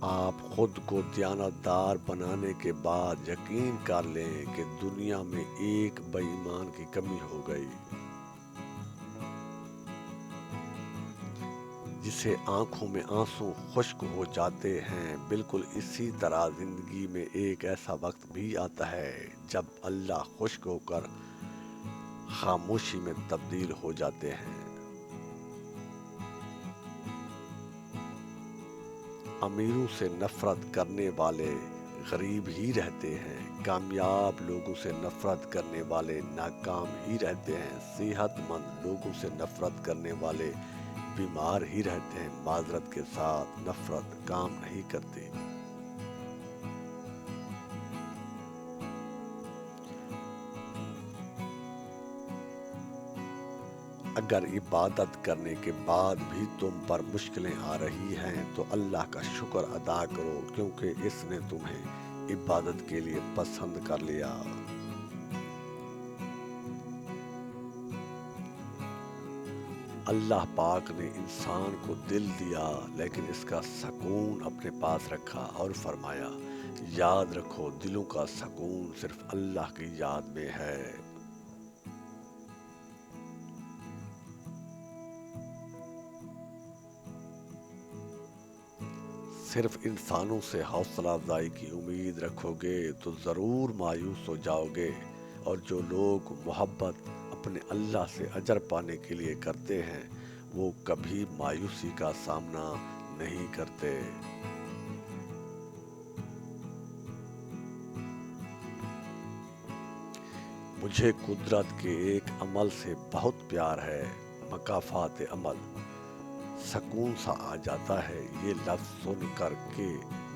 آپ خود کو دیانتدار بنانے کے بعد یقین کر لیں کہ دنیا میں ایک بے ایمان کی کمی ہو گئی، جسے آنکھوں میں آنسو خشک ہو جاتے ہیں۔ بالکل اسی طرح زندگی میں ایک ایسا وقت بھی آتا ہے جب اللہ خشک ہو کر خاموشی میں تبدیل ہو جاتے ہیں۔ امیروں سے نفرت کرنے والے غریب ہی رہتے ہیں، کامیاب لوگوں سے نفرت کرنے والے ناکام ہی رہتے ہیں، صحت مند لوگوں سے نفرت کرنے والے بیمار ہی رہتے ہیں۔ معذرت کے ساتھ نفرت کام نہیں کرتی۔ اگر عبادت کرنے کے بعد بھی تم پر مشکلیں آ رہی ہیں تو اللہ کا شکر ادا کرو، کیونکہ اس نے تمہیں عبادت کے لیے پسند کر لیا۔ اللہ پاک نے انسان کو دل دیا لیکن اس کا سکون اپنے پاس رکھا اور فرمایا، یاد رکھو دلوں کا سکون صرف اللہ کی یاد میں ہے۔ صرف انسانوں سے حوصلہ افزائی کی امید رکھو گے تو ضرور مایوس ہو جاؤ گے، اور جو لوگ محبت اپنے اللہ سے اجر پانے کے لیے کرتے ہیں وہ کبھی مایوسی کا سامنا نہیں کرتے۔ مجھے قدرت کے ایک عمل سے بہت پیار ہے، مکافات عمل۔ سکون سا آ جاتا ہے یہ لفظ سن کر کے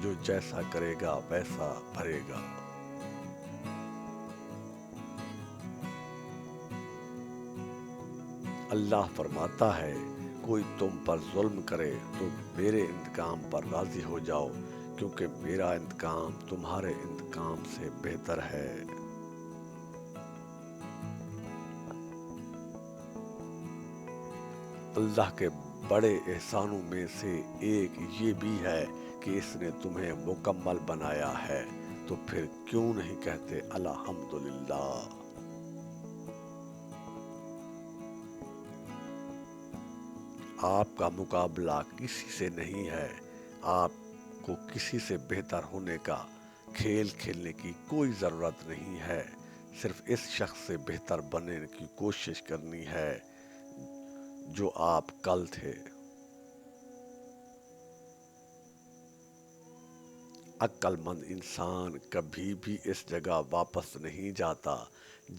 جو جیسا کرے گا ویسا بھرے گا۔ اللہ فرماتا ہے، کوئی تم پر ظلم کرے تو میرے انتقام پر راضی ہو جاؤ، کیونکہ میرا انتقام تمہارے انتقام سے بہتر ہے۔ اللہ کے بڑے احسانوں میں سے ایک یہ بھی ہے کہ اس نے تمہیں مکمل بنایا ہے، تو پھر کیوں نہیں کہتے الحمدللہ۔ آپ کا مقابلہ کسی سے نہیں ہے، آپ کو کسی سے بہتر ہونے کا کھیل کھیلنے کی کوئی ضرورت نہیں ہے، صرف اس شخص سے بہتر بننے کی کوشش کرنی ہے جو آپ کل تھے۔ عقل مند انسان کبھی بھی اس جگہ واپس نہیں جاتا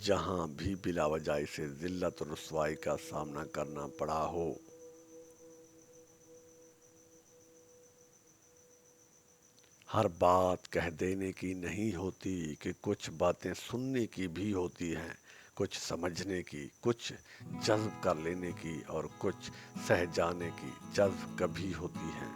جہاں بھی بلا وجہ اسے ذلت و رسوائی کا سامنا کرنا پڑا ہو۔ ہر بات کہہ دینے کی نہیں ہوتی کہ کچھ باتیں سننے کی بھی ہوتی ہیں، کچھ سمجھنے کی، کچھ جذب کر لینے کی، اور کچھ سہ جانے کی جذب کبھی ہوتی ہیں۔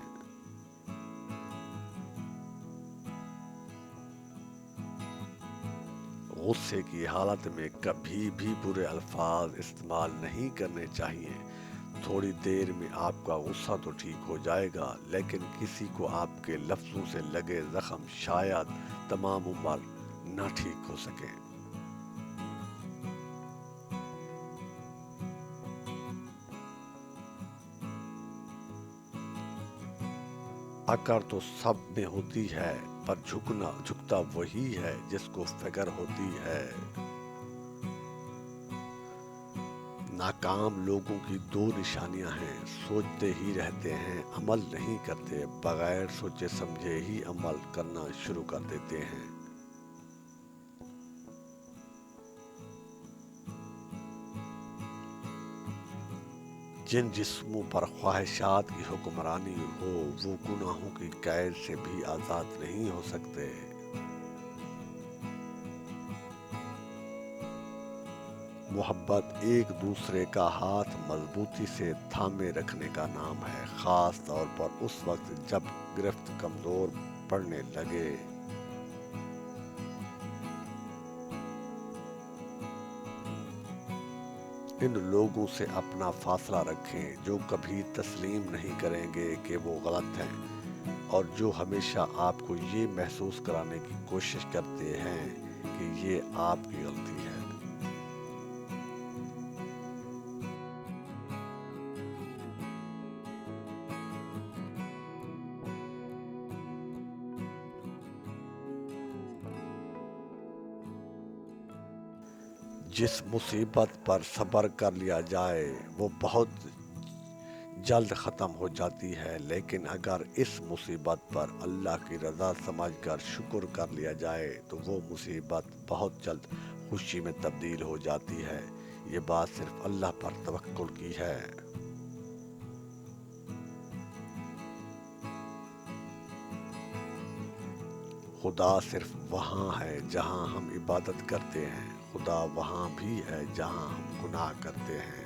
غصے کی حالت میں کبھی بھی برے الفاظ استعمال نہیں کرنے چاہیے۔ تھوڑی دیر میں آپ کا غصہ تو ٹھیک ہو جائے گا، لیکن کسی کو آپ کے لفظوں سے لگے زخم شاید تمام عمر نہ ٹھیک ہو سکے۔ اکڑ تو سب میں ہوتی ہے، پر جھکتا وہی ہے جس کو فکر ہوتی ہے۔ ناکام لوگوں کی دو نشانیاں ہیں، سوچتے ہی رہتے ہیں عمل نہیں کرتے، بغیر سوچے سمجھے ہی عمل کرنا شروع کر دیتے ہیں۔ جن جسموں پر خواہشات کی حکمرانی ہو وہ گناہوں کی قید سے بھی آزاد نہیں ہو سکتے۔ محبت ایک دوسرے کا ہاتھ مضبوطی سے تھامے رکھنے کا نام ہے، خاص طور پر اس وقت جب گرفت کمزور پڑنے لگے۔ ان لوگوں سے اپنا فاصلہ رکھیں جو کبھی تسلیم نہیں کریں گے کہ وہ غلط ہیں، اور جو ہمیشہ آپ کو یہ محسوس کرانے کی کوشش کرتے ہیں کہ یہ آپ کی غلطی ہے۔ جس مصیبت پر صبر کر لیا جائے وہ بہت جلد ختم ہو جاتی ہے، لیکن اگر اس مصیبت پر اللہ کی رضا سمجھ کر شکر کر لیا جائے تو وہ مصیبت بہت جلد خوشی میں تبدیل ہو جاتی ہے۔ یہ بات صرف اللہ پر توکل کی ہے۔ خدا صرف وہاں ہے جہاں ہم عبادت کرتے ہیں، خدا وہاں بھی ہے جہاں ہم گناہ کرتے ہیں۔